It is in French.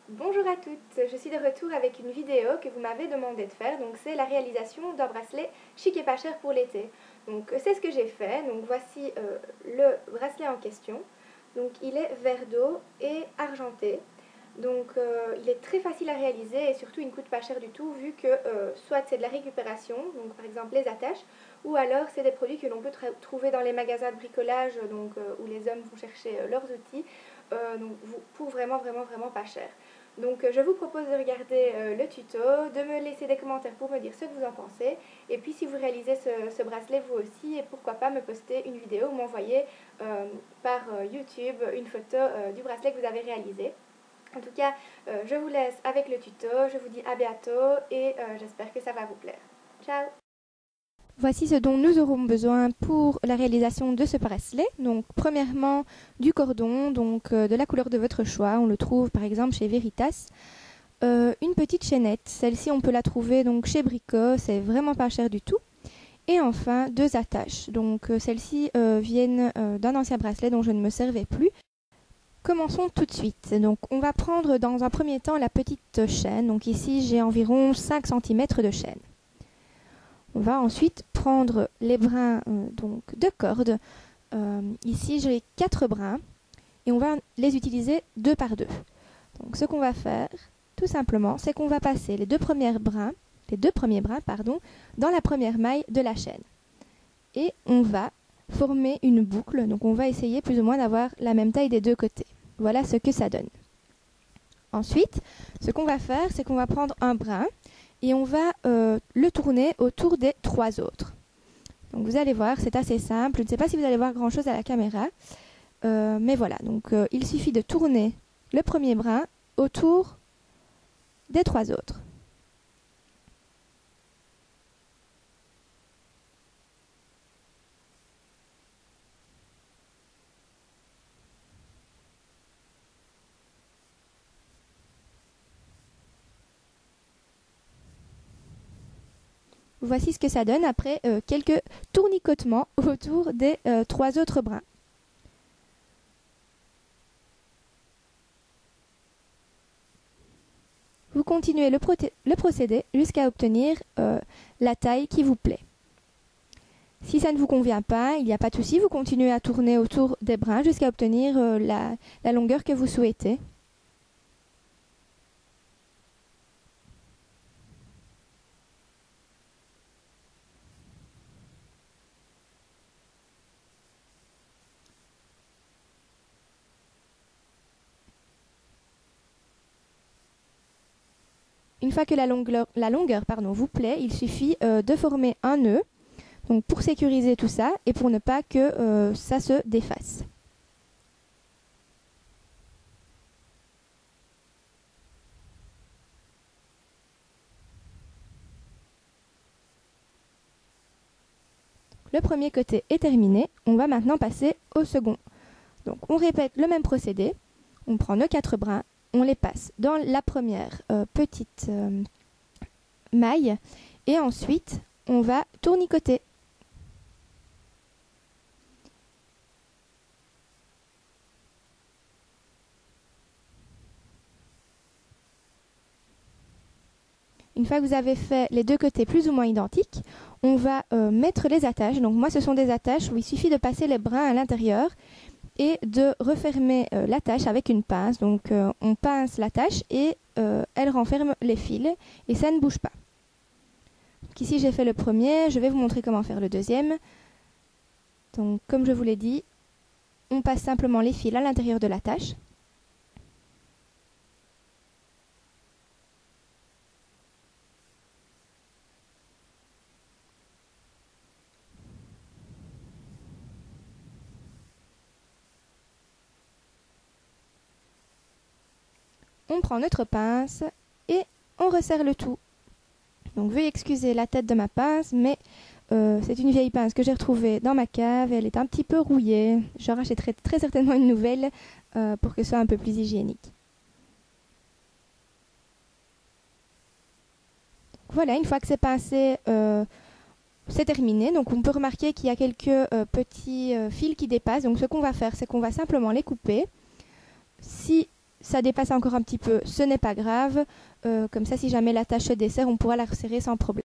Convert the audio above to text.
Bonjour à toutes, je suis de retour avec une vidéo que vous m'avez demandé de faire, donc c'est la réalisation d'un bracelet chic et pas cher pour l'été. Donc c'est ce que j'ai fait, donc voici le bracelet en question. Donc il est vert d'eau et argenté, donc il est très facile à réaliser et surtout il ne coûte pas cher du tout vu que soit c'est de la récupération, donc par exemple les attaches, ou alors c'est des produits que l'on peut trouver dans les magasins de bricolage, donc où les hommes vont chercher leurs outils, donc pour vraiment pas cher. Donc je vous propose de regarder le tuto, de me laisser des commentaires pour me dire ce que vous en pensez. Et puis si vous réalisez ce bracelet vous aussi, et pourquoi pas me poster une vidéo ou m'envoyer par YouTube une photo du bracelet que vous avez réalisé. En tout cas, je vous laisse avec le tuto, je vous dis à bientôt et j'espère que ça va vous plaire. Ciao! Voici ce dont nous aurons besoin pour la réalisation de ce bracelet. Donc premièrement du cordon, donc de la couleur de votre choix. On le trouve par exemple chez Veritas. Une petite chaînette, celle-ci on peut la trouver donc chez Brico, c'est vraiment pas cher du tout. Et enfin deux attaches, donc celles-ci viennent d'un ancien bracelet dont je ne me servais plus. Commençons tout de suite. Donc on va prendre dans un premier temps la petite chaîne. Donc ici j'ai environ 5 cm de chaîne. On va ensuite prendre les brins donc de corde. Ici j'ai 4 brins et on va les utiliser 2 par 2. Donc ce qu'on va faire tout simplement, c'est qu'on va passer les deux premiers brins dans la première maille de la chaîne. Et on va former une boucle, donc on va essayer plus ou moins d'avoir la même taille des deux côtés. Voilà ce que ça donne. Ensuite, ce qu'on va faire, c'est qu'on va prendre un brin et on va le tourner autour des 3 autres. Donc vous allez voir, c'est assez simple. Je ne sais pas si vous allez voir grand chose à la caméra, mais voilà. Donc il suffit de tourner le premier brin autour des 3 autres. Voici ce que ça donne après quelques tournicotements autour des 3 autres brins. Vous continuez le procédé jusqu'à obtenir la taille qui vous plaît. Si ça ne vous convient pas, il n'y a pas de souci, vous continuez à tourner autour des brins jusqu'à obtenir la longueur que vous souhaitez. Une fois que la longueur vous plaît, il suffit de former un nœud, donc pour sécuriser tout ça et pour ne pas que ça se défasse. Le premier côté est terminé, on va maintenant passer au second. Donc on répète le même procédé, on prend nos 4 brins, on les passe dans la première petite maille et ensuite on va tournicoter. Une fois que vous avez fait les deux côtés plus ou moins identiques, on va mettre les attaches. Donc moi ce sont des attaches où il suffit de passer les brins à l'intérieur et de refermer l'attache avec une pince. Donc on pince l'attache et elle renferme les fils et ça ne bouge pas. Donc ici j'ai fait le premier, je vais vous montrer comment faire le deuxième. Donc comme je vous l'ai dit, on passe simplement les fils à l'intérieur de l'attache. On prend notre pince et on resserre le tout. Donc veuillez excuser la tête de ma pince, mais c'est une vieille pince que j'ai retrouvée dans ma cave. Elle est un petit peu rouillée. Je rachèterai très certainement une nouvelle pour que ce soit un peu plus hygiénique. Voilà, une fois que c'est pincé, c'est terminé. Donc on peut remarquer qu'il y a quelques petits fils qui dépassent. Donc ce qu'on va faire, c'est qu'on va simplement les couper. Si ça dépasse encore un petit peu, ce n'est pas grave. Comme ça, si jamais la tâche se dessert, on pourra la resserrer sans problème.